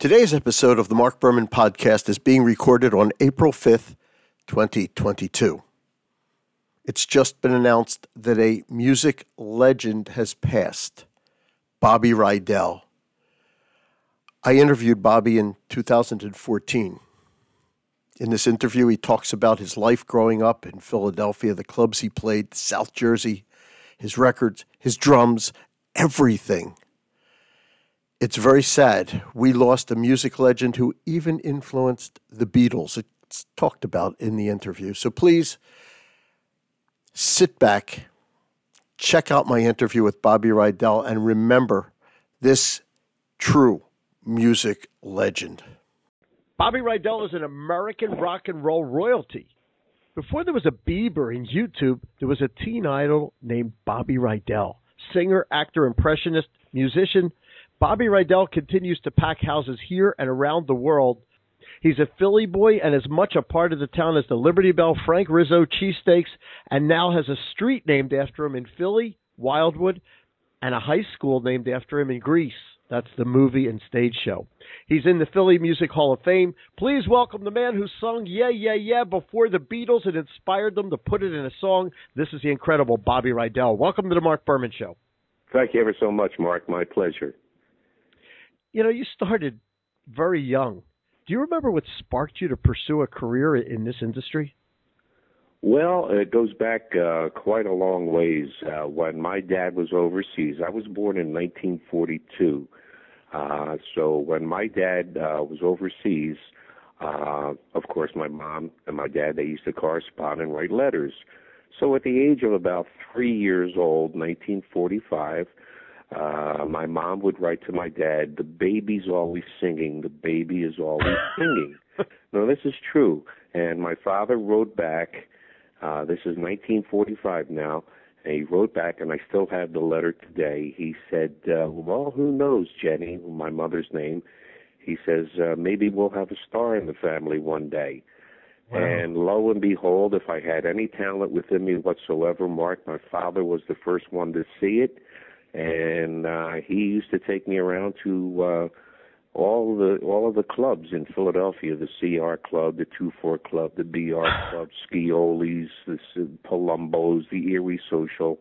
Today's episode of the Marc Berman podcast is being recorded on April 5th, 2022. It's just been announced that a music legend has passed, Bobby Rydell. I interviewed Bobby in 2014. In this interview, he talks about his life growing up in Philadelphia, the clubs he played, South Jersey, his records, his drums, everything. It's very sad. We lost a music legend who even influenced the Beatles. It's talked about in the interview. So please sit back, check out my interview with Bobby Rydell, and remember this true music legend. Bobby Rydell is an American rock and roll royalty. Before there was a Bieber in YouTube, there was a teen idol named Bobby Rydell. Singer, actor, impressionist, musician, Bobby Rydell continues to pack houses here and around the world. He's a Philly boy and as much a part of the town as the Liberty Bell, Frank Rizzo cheesesteaks, and now has a street named after him in Philly, Wildwood, and a high school named after him in Greece. That's the movie and stage show. He's in the Philly Music Hall of Fame. Please welcome the man who sung Yeah, Yeah, Yeah before the Beatles and inspired them to put it in a song. This is the incredible Bobby Rydell. Welcome to the Marc Berman Show. Thank you ever so much, Mark. My pleasure. You know, you started very young. Do you remember what sparked you to pursue a career in this industry? Well, it goes back quite a long ways. When my dad was overseas, I was born in 1942. So when my dad was overseas, of course, my mom and my dad, they used to correspond and write letters. So at the age of about 3 years old, 1945, my mom would write to my dad, "The baby's always singing. The baby is always singing." No, this is true. And my father wrote back, this is 1945 now, and he wrote back, and I still have the letter today. He said, well, who knows, Jenny, my mother's name. He says, maybe we'll have a star in the family one day. Wow. And lo and behold, if I had any talent within me whatsoever, Mark, my father was the first one to see it. And he used to take me around to all of the clubs in Philadelphia, the CR Club, the 2-4 Club, the BR Club, Scioli's, the Palumbo's, the Erie Social,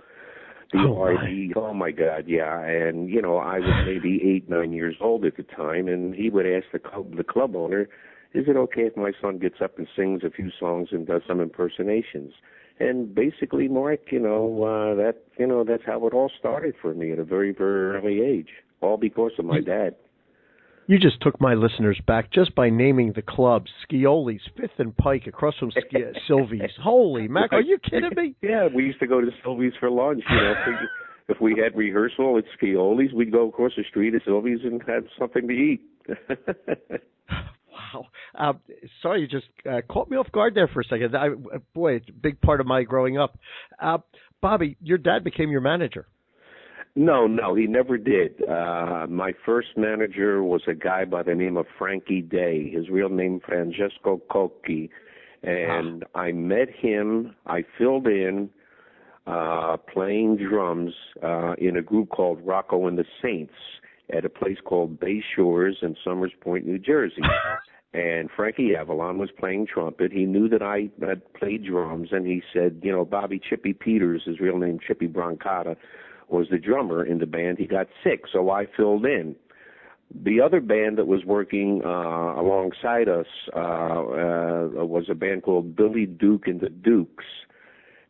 the RD. Oh, my God, yeah. And, you know, I was maybe 8, 9 years old at the time, and he would ask the club owner, is it okay if my son gets up and sings a few songs and does some impersonations? And basically, Mark, that's how it all started for me at a very, very early age, all because of my dad. You just took my listeners back just by naming the clubs, Scioli's, Fifth and Pike, across from Sylvie's. Holy mac, are you kidding me? Yeah, we used to go to Sylvie's for lunch. You know, if we had rehearsal at Scioli's, we'd go across the street to Sylvie's and have something to eat. Wow. Sorry, you just caught me off guard there for a second. Boy, it's a big part of my growing up. Bobby, your dad became your manager. No, he never did. My first manager was a guy by the name of Frankie Day, his real name Francesco Cocchi. And I met him, I filled in playing drums in a group called Rocco and the Saints at a place called Bay Shores in Somers Point, New Jersey. And Frankie Avalon was playing trumpet. He knew that I had played drums, and he said, you know, Bobby Chippy Peters, his real name Chippy Brancata, was the drummer in the band. He got sick, so I filled in. The other band that was working alongside us was a band called Billy Duke and the Dukes,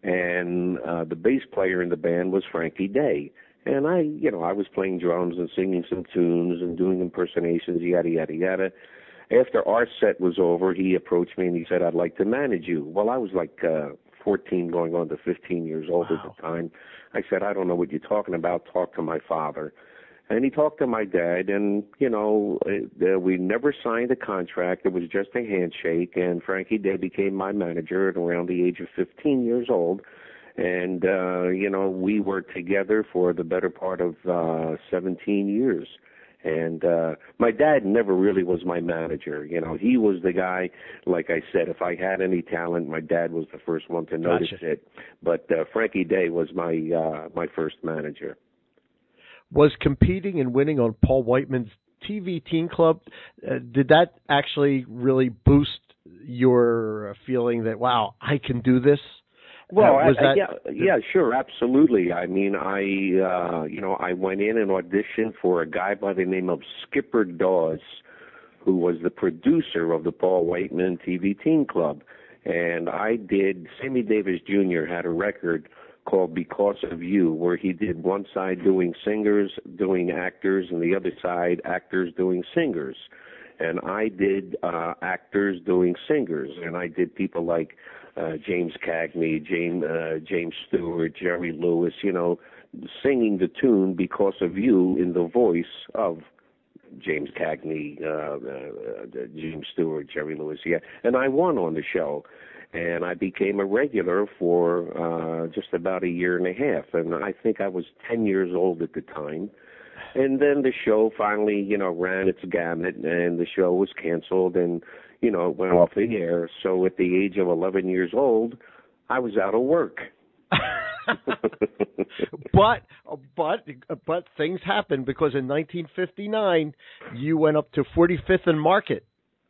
and the bass player in the band was Frankie Day. And I was playing drums and singing some tunes and doing impersonations, yada, yada, yada. After our set was over, he approached me and he said, I'd like to manage you. Well, I was like 14 going on to 15 years old at the time. I said, I don't know what you're talking about. Talk to my father. And he talked to my dad, and, you know, we never signed a contract. It was just a handshake, and Frankie Day became my manager at around the age of 15 years old. And, we were together for the better part of 17 years. And my dad never really was my manager. You know, he was the guy, like I said, if I had any talent, my dad was the first one to notice it. But Frankie Day was my first manager. Was competing and winning on Paul Whiteman's TV Teen Club, did that actually really boost your feeling that, wow, I can do this? Well, yeah, sure, absolutely. I mean, I went in and auditioned for a guy by the name of Skipper Dawes, who was the producer of the Paul Whiteman TV Teen Club. And Sammy Davis Jr. had a record called Because of You, where he did one side doing singers, doing actors, and the other side actors doing singers. And I did actors doing singers, and I did people like James Cagney, James Stewart, Jerry Lewis, singing the tune Because of You in the voice of James Cagney, James Stewart, Jerry Lewis, yeah. And I won on the show, and I became a regular for just about a year and a half. And I think I was 10 years old at the time. And then the show finally, ran its gamut, and the show was canceled, and, it went off the air. So at the age of 11 years old, I was out of work. but things happened, because in 1959 you went up to 45th and Market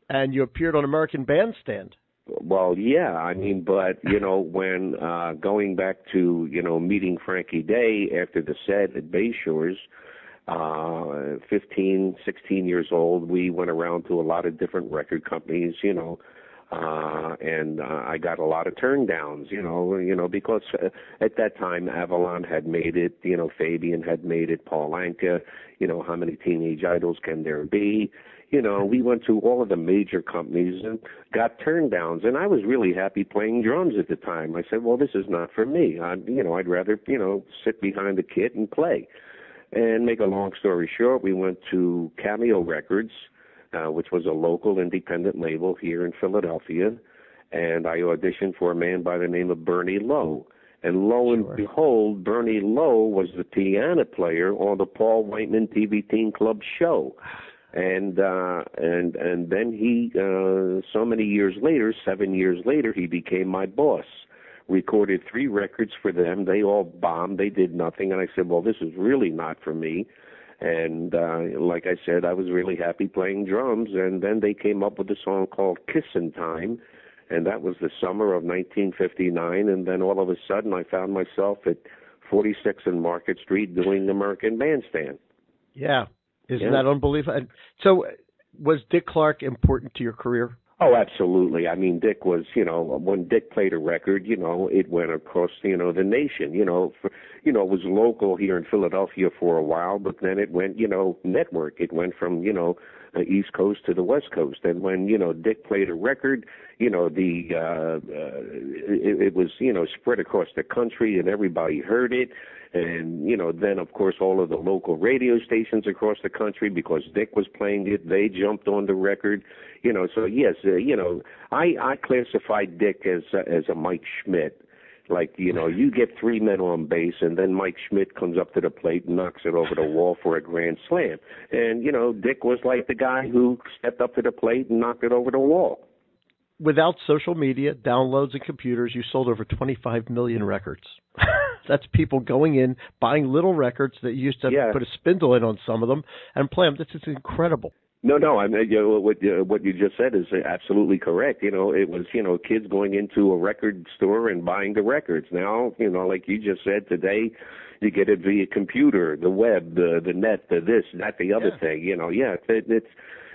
and you appeared on American Bandstand. Well, yeah, I mean, but when going back to meeting Frankie Day after the set at Bayshores, 15, 16 years old, we went around to a lot of different record companies, and I got a lot of turn downs, because at that time Avalon had made it, Fabian had made it, Paul Anka, how many teenage idols can there be? We went to all of the major companies and got turn downs, and I was really happy playing drums at the time. I said, well, this is not for me. I'd rather, sit behind the kit and play. And make a long story short, we went to Cameo Records, which was a local independent label here in Philadelphia, and I auditioned for a man by the name of Bernie Lowe. And lo and behold, Bernie Lowe was the piano player on the Paul Whiteman TV Teen Club show. And then he, so many years later, 7 years later, he became my boss. Recorded 3 records for them. They all bombed. They did nothing. And I said, well, this is really not for me. And like I said, I was really happy playing drums. And then they came up with a song called Kissin' Time. And that was the summer of 1959. And then all of a sudden, I found myself at 46 and Market Street doing American Bandstand. Yeah. Isn't that unbelievable? And so was Dick Clark important to your career? Oh, absolutely. I mean, Dick was, when Dick played a record, it went across, the nation, it was local here in Philadelphia for a while, but then it went, network. It went from, the East Coast to the West Coast. And when, Dick played a record, it was, spread across the country and everybody heard it. And, then, of course, all of the local radio stations across the country, because Dick was playing it, they jumped on the record. So, yes, I classified Dick as a Mike Schmidt. Like, you get 3 men on bass, and then Mike Schmidt comes up to the plate and knocks it over the wall for a grand slam. And, Dick was like the guy who stepped up to the plate and knocked it over the wall. Without social media, downloads, and computers, you sold over 25 million records. That's people going in, buying little records that you used to put a spindle in on some of them and play them. This is incredible. No. I mean, what you just said is absolutely correct. It was, kids going into a record store and buying the records. Now, like you just said today, you get it via computer, the web, the net, the this, that, the other thing.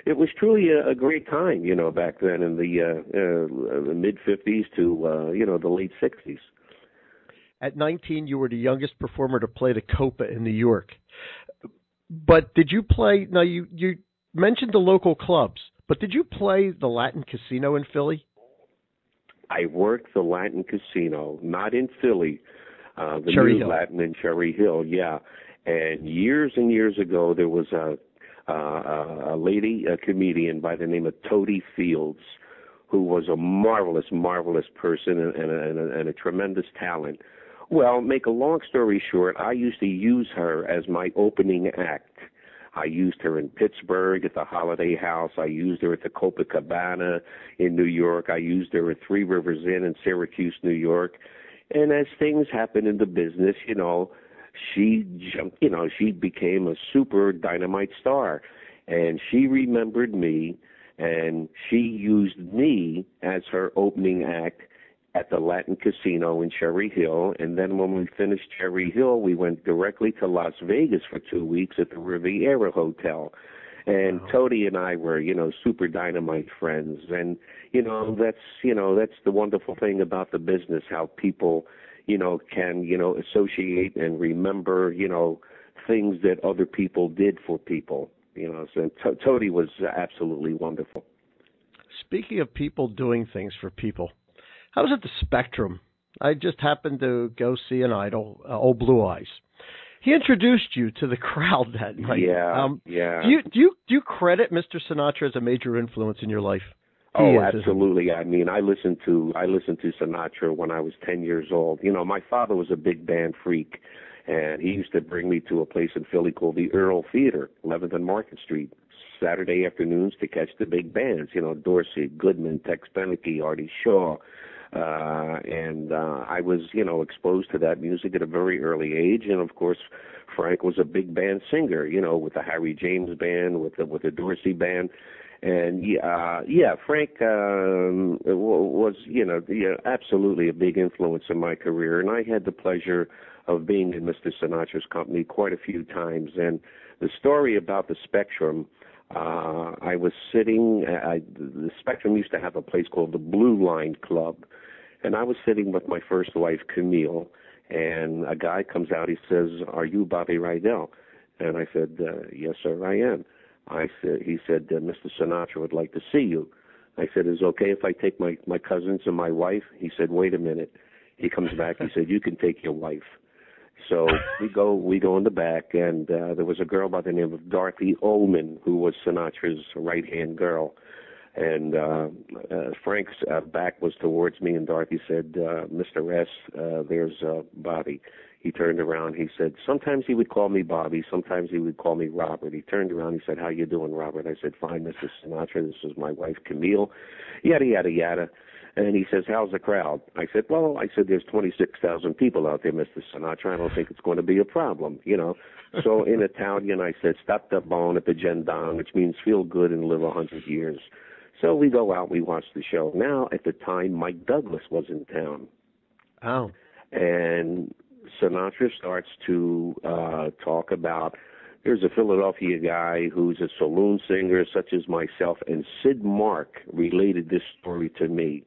It was truly a great time, back then in the mid-50s to, the late 60s. At 19, you were the youngest performer to play the Copa in New York. But did you play, now you mentioned the local clubs, but did you play the Latin Casino in Philly? I worked the Latin Casino, not in Philly, the Cherry new Hill. Latin in Cherry Hill, yeah. And years ago, there was a lady, a comedian by the name of Toni Fields, who was a marvelous, marvelous person and a tremendous talent. Well, make a long story short, I used to use her as my opening act. I used her in Pittsburgh at the Holiday House. I used her at the Copacabana in New York. I used her at Three Rivers Inn in Syracuse, New York. And as things happen in the business, she jumped, she became a super dynamite star. and she remembered me, and she used me as her opening act at the Latin Casino in Cherry Hill. And then when we finished Cherry Hill, we went directly to Las Vegas for 2 weeks at the Riviera Hotel. And Toni and I were, super dynamite friends. And, that's the wonderful thing about the business, how people, can, associate and remember, things that other people did for people. So Toni was absolutely wonderful. Speaking of people doing things for people, how was it the Spectrum? I just happened to go see an idol, Old Blue Eyes. He introduced you to the crowd that night. Yeah. Do you credit Mr. Sinatra as a major influence in your life? Absolutely. I mean, I listened to Sinatra when I was 10 years old. My father was a big band freak, and he used to bring me to a place in Philly called the Earl Theater, 11th and Market Street, Saturday afternoons to catch the big bands. Dorsey, Goodman, Tex Beneke, Artie Shaw. And I was, exposed to that music at a very early age. And of course, Frank was a big band singer, with the Harry James band, with the Dorsey band. And Frank was, absolutely a big influence in my career. And I had the pleasure of being in Mr. Sinatra's company quite a few times. And the story about the Spectrum, I was sitting, the Spectrum used to have a place called the Blue Line Club, and I was sitting with my first wife, Camille, and a guy comes out, he says, "Are you Bobby Rydell?" And I said, "Yes, sir, I am." He said, "Mr. Sinatra would like to see you." I said, "Is it okay if I take my cousins and my wife?" He said, "Wait a minute." He comes back, he said, "You can take your wife." So we go in the back, and there was a girl by the name of Dorothy Ullman, who was Sinatra's right-hand girl. And Frank's back was towards me, and Dorothy said, "Mr. S., there's Bobby." He turned around. He said, sometimes he would call me Bobby. Sometimes he would call me Robert. He turned around. He said, "How you doing, Robert?" I said, "Fine, Mr. Sinatra. This is my wife, Camille." Yada, yada, yada. And he says, "How's the crowd?" I said, "There's 26,000 people out there, Mr. Sinatra. I don't think it's going to be a problem, So in Italian, I said, "Stop the bone at the gendang," which means feel good and live 100 years. So we go out, we watch the show. Now, at the time, Mike Douglas was in town. Oh. And Sinatra starts to talk about, there's a Philadelphia guy who's a saloon singer such as myself, and Sid Mark related this story to me,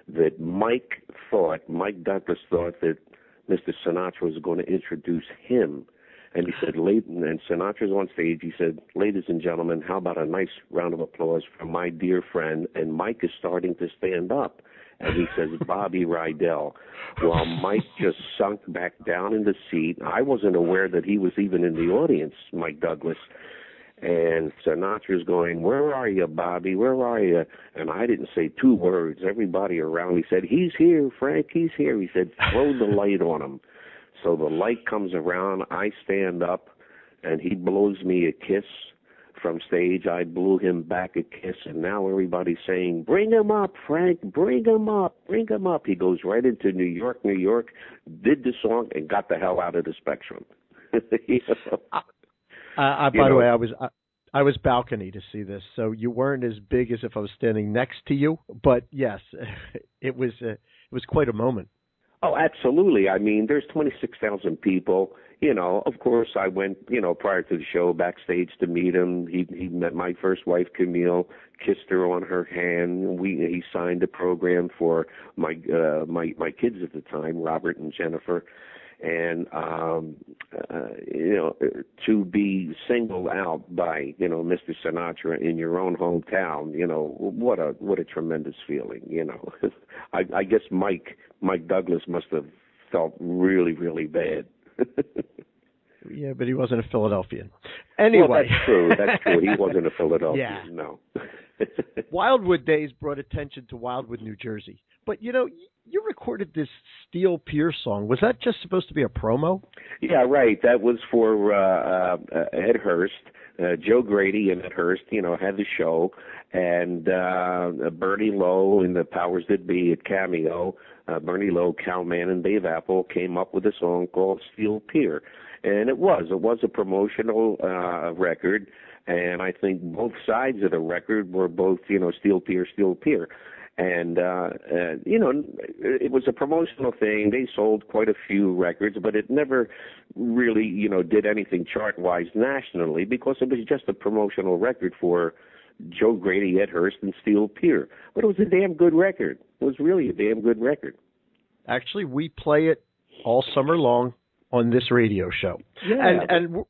that Mike Douglas thought that Mr. Sinatra was going to introduce him. And he said, and Sinatra's on stage, he said, "Ladies and gentlemen, how about a nice round of applause for my dear friend?" And Mike is starting to stand up. And he says, "Bobby Rydell." Well, Mike just sunk back down in the seat. I wasn't aware that he was even in the audience, Mike Douglas. And Sinatra's going, "Where are you, Bobby? Where are you?" And I didn't say two words. Everybody around me said, "He's here, Frank, he's here." He said, "Throw the light on him." So the light comes around. I stand up, and he blows me a kiss from stage. I blew him back a kiss, and now everybody's saying, "Bring him up, Frank, bring him up, bring him up." He goes right into New York, did the song, and got the hell out of the Spectrum. By the way, I was balcony to see this, so you weren't as big as if I was standing next to you. But yes, it was quite a moment. Oh, absolutely. I mean, there's 26,000 people. Of course, I went, prior to the show backstage to meet him. He met my first wife, Camille, kissed her on her hand. He signed a program for my kids at the time, Robert and Jennifer. And, to be singled out by, Mr. Sinatra in your own hometown, what a tremendous feeling, I guess Mike Douglas must have felt really, really bad. Yeah, but he wasn't a Philadelphian. Anyway. Well, that's true. He wasn't a Philadelphian, yeah. No. Wildwood Days brought attention to Wildwood, New Jersey. But, you recorded this Steel Pier song. Was that just supposed to be a promo? Yeah, right. That was for Ed Hurst. Joe Grady and Ed Hurst, had the show. And Bernie Lowe in the Powers That Be at Cameo, Bernie Lowe, Cal Mann, and Dave Apple came up with a song called Steel Pier. And it was a promotional record. And I think both sides of the record were both, Steel Pier. And, it was a promotional thing. They sold quite a few records, but it never really, did anything chart-wise nationally because it was just a promotional record for Joe Grady, Ed Hurst, and Steel Pier. But it was a damn good record. It was really a damn good record. Actually, we play it all summer long on this radio show. Yeah. And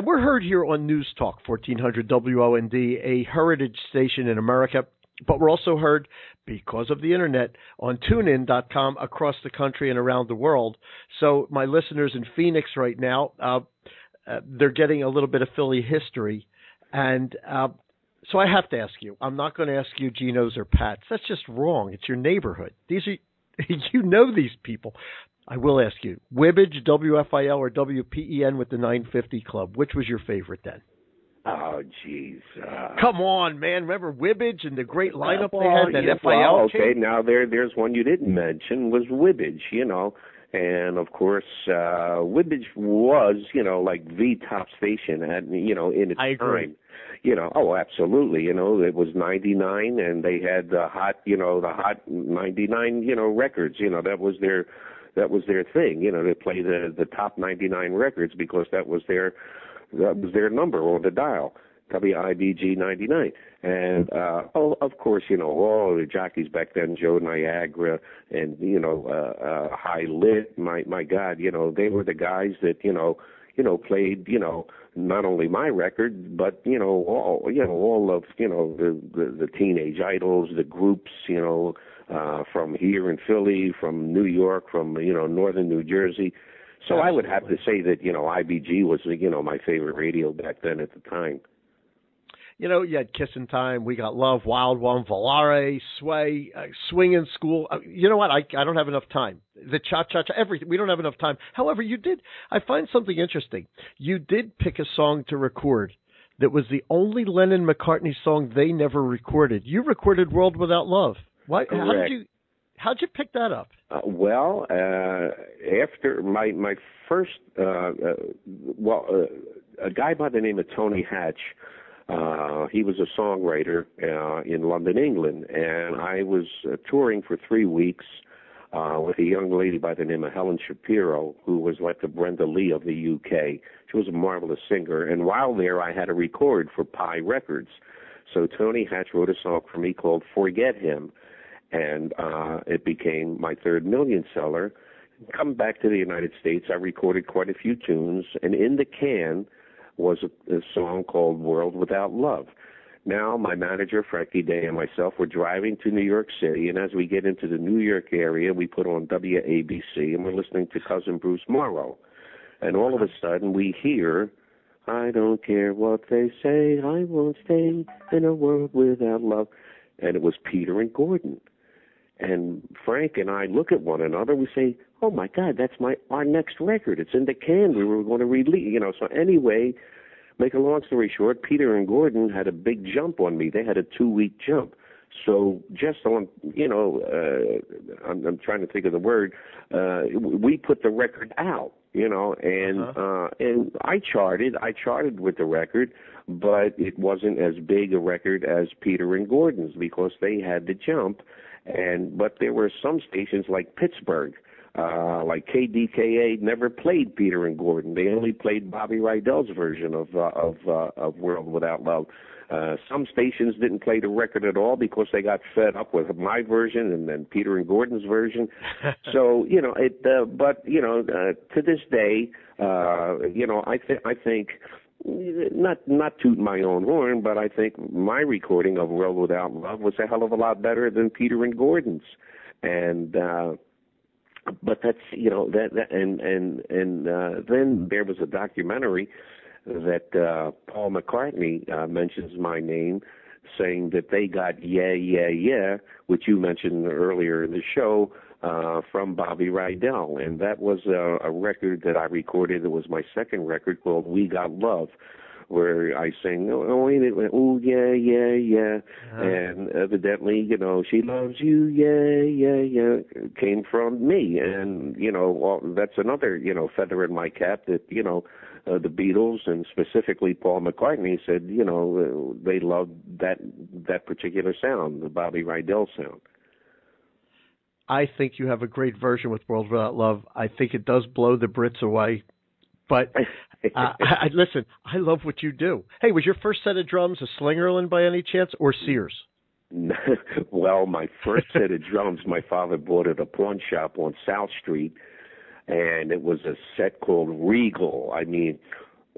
we're heard here on News Talk 1400 WOND, a heritage station in America. But we're also heard, because of the Internet, on TuneIn.com across the country and around the world. So my listeners in Phoenix right now, they're getting a little bit of Philly history. And so I have to ask you. I'm not going to ask you Geno's or Pat's. That's just wrong. It's your neighborhood. These are, these people. I will ask you, WIBG, WFIL, or WPEN with the 950 Club. Which was your favorite then? Oh, jeez. Come on, man. Remember WIBG and the great lineup they had? That FIL okay, now there's one you didn't mention was WIBG, And, of course, WIBG was, like the top station at, in its time. Oh, absolutely. It was 99, and they had the hot 99, records. That was their thing. They play the top 99 records because that was their number or the dial, WIBG 99. And, of course, all the jockeys back then, Joe Niagara and, High Lit, my God, they were the guys that, played, not only my record, but, all of, the teenage idols, the groups, from here in Philly, from New York, from, northern New Jersey. So I would have to say that, IBG was, my favorite radio back then at the time. You had Kissin' Time, We Got Love, Wild One, Volare, Sway, Swing in School. You know what? I don't have enough time. The Cha-Cha-Cha, everything. We don't have enough time. However, you did. I find something interesting. You did pick a song to record that was the only Lennon-McCartney song they never recorded. You recorded World Without Love. Why? Correct. How'd you pick that up? After my first, a guy by the name of Tony Hatch, he was a songwriter in London, England, and I was touring for 3 weeks with a young lady by the name of Helen Shapiro, who was like the Brenda Lee of the UK. She was a marvelous singer, and while there, I had to record for Pi Records. So Tony Hatch wrote a song for me called Forget Him, and it became my third million seller. Come back to the United States, I recorded quite a few tunes, and in the can was a song called World Without Love. Now, my manager, Frankie Day, and myself were driving to New York City, and as we get into the New York area, we put on WABC, and we're listening to Cousin Bruce Morrow. And all of a sudden, we hear, I don't care what they say, I won't stay in a world without love. And it was Peter and Gordon. And Frank and I look at one another, we say, oh my God, that's our next record. It's in the can. We were going to release, So anyway, make a long story short, Peter and Gordon had a big jump on me. They had a 2-week jump. So just on, I'm trying to think of the word, we put the record out, and I charted with the record, but it wasn't as big a record as Peter and Gordon's because they had the jump. But there were some stations like Pittsburgh, like KDKA never played Peter and Gordon. They only played Bobby Rydell's version of World Without Love. Some stations didn't play the record at all because they got fed up with my version and then Peter and Gordon's version. So to this day, I think. Not toot my own horn, but I think my recording of World Without Love was a hell of a lot better than Peter and Gordon's, and but that's then there was a documentary that Paul McCartney mentions my name, saying that they got Yeah Yeah Yeah, which you mentioned earlier in the show. From Bobby Rydell, and that was a record that I recorded. It was my second record called We Got Love. where I sing, oh, ain't it, oh, yeah, yeah, yeah. And evidently, you know, she loves you, yeah, yeah, yeah, came from me. And, you know, well, that's another, you know, feather in my cap that, you know, the Beatles and specifically Paul McCartney said, you know, they loved that particular sound, the Bobby Rydell sound. I think you have a great version with World Without Love. I think it does blow the Brits away. But listen, I love what you do. Hey, was your first set of drums a Slingerland by any chance or Sears? Well, my first set of drums, my father bought at a pawn shop on South Street, and it was a set called Regal. I mean,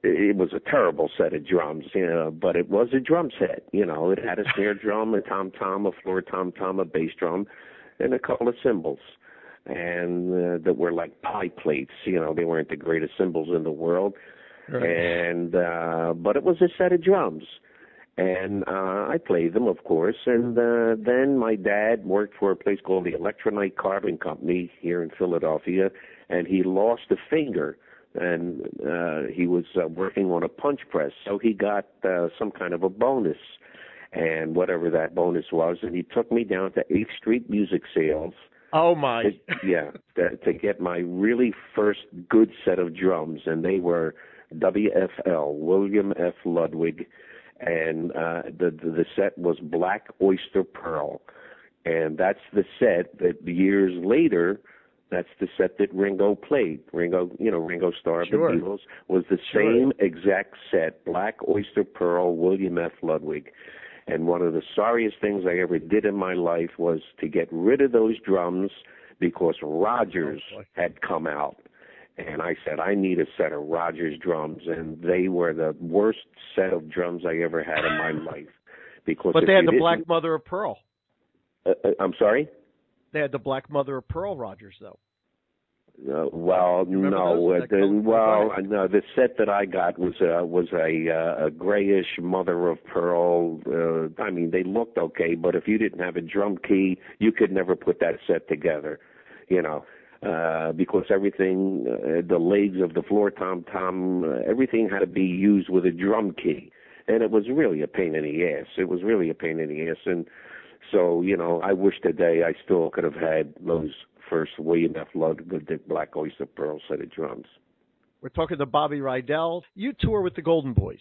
it was a terrible set of drums, you know, but it was a drum set. You know, it had a snare drum, a tom-tom, a floor tom-tom, a bass drum, and a couple of cymbals. And that were like pie plates. You know, they weren't the greatest cymbals in the world. Right. And but it was a set of drums. And I played them, of course. And then my dad worked for a place called the Electronite Carbon Company here in Philadelphia, and he lost a finger. And he was working on a punch press, so he got some kind of a bonus, and whatever that bonus was. And he took me down to 8th Street Music Sales. Oh, my. To get my really first good set of drums, and they were WFL, William F. Ludwig, and the set was Black Oyster Pearl. And that's the set that years later, that's the set that Ringo played. Ringo Starr of the Beatles, was the same exact set, Black Oyster Pearl, William F. Ludwig. And one of the sorriest things I ever did in my life was to get rid of those drums because Rogers had come out. And I said, I need a set of Rogers drums. And they were the worst set of drums I ever had in my life. But they had the Black Mother of Pearl. I'm sorry? They had the Black Mother of Pearl Rogers, though. No. The set that I got was a grayish mother of pearl. I mean, they looked okay, but if you didn't have a drum key, you could never put that set together, you know, because everything, the legs of the floor tom-tom, everything had to be used with a drum key, and it was really a pain in the ass. And so, you know, I wish today I still could have had those first William F. Ludwig, the Black Oyster Pearl set of drums. We're talking to Bobby Rydell. You tour with the Golden Boys.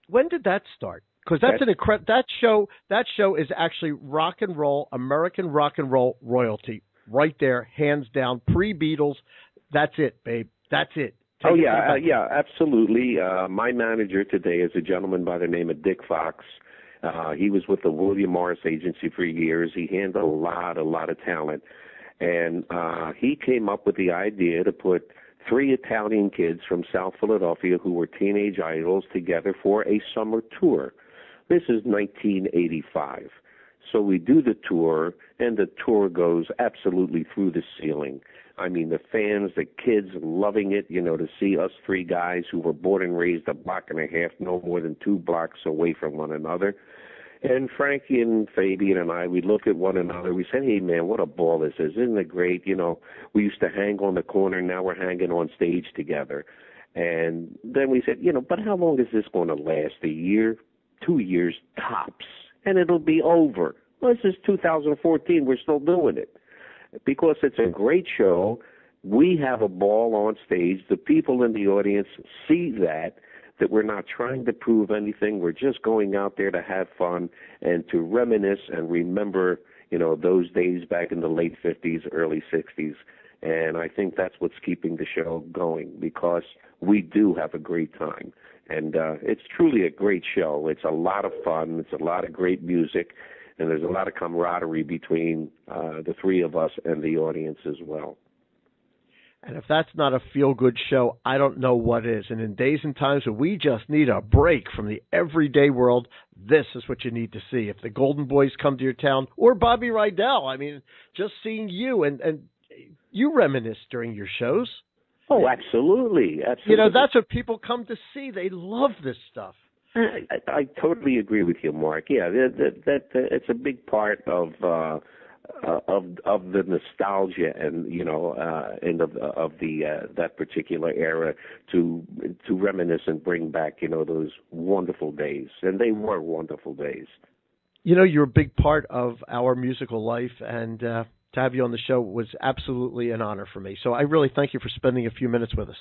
When did that start? Because that show is actually rock and roll, American rock and roll royalty, right there, hands down, pre-Beatles. That's it, babe. That's it. Yeah, absolutely. My manager today is a gentleman by the name of Dick Fox. He was with the William Morris Agency for years. He handled a lot of talent. And he came up with the idea to put 3 Italian kids from South Philadelphia who were teenage idols together for a summer tour. This is 1985. So we do the tour, and the tour goes absolutely through the ceiling. I mean, the fans, the kids loving it, you know, to see us 3 guys who were born and raised a block and a half, no more than 2 blocks away from one another. And Frankie and Fabian and I, we look at one another. We said, hey, man, what a ball this is. Isn't it great? You know, we used to hang on the corner. Now we're hanging on stage together. And then we said, you know, but how long is this going to last? A year, 2 years tops, and it'll be over. Well, this is 2014. We're still doing it because it's a great show. We have a ball on stage. The people in the audience see that we're not trying to prove anything. We're just going out there to have fun and to reminisce and remember, you know, those days back in the late 50s, early 60s. And I think that's what's keeping the show going because we do have a great time. And it's truly a great show. It's a lot of fun. It's a lot of great music. And there's a lot of camaraderie between the 3 of us and the audience as well. And if that's not a feel-good show, I don't know what is. And in days and times when we just need a break from the everyday world, this is what you need to see. If the Golden Boys come to your town, or Bobby Rydell, I mean, just seeing you, and you reminisce during your shows. Oh, absolutely. You know, that's what people come to see. They love this stuff. I totally agree with you, Mark. Yeah, that it's a big part of of the nostalgia and and of the that particular era to reminisce and bring back those wonderful days, and they were wonderful days. You're a big part of our musical life, and to have you on the show was absolutely an honor for me. So I really thank you for spending a few minutes with us.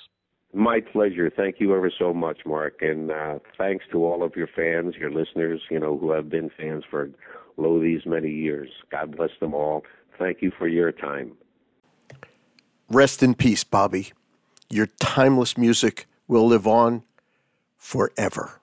My pleasure. Thank you ever so much, Mark, and thanks to all of your fans, your listeners, who have been fans for these many years. God bless them all. Thank you for your time. Rest in peace, Bobby. Your timeless music will live on forever.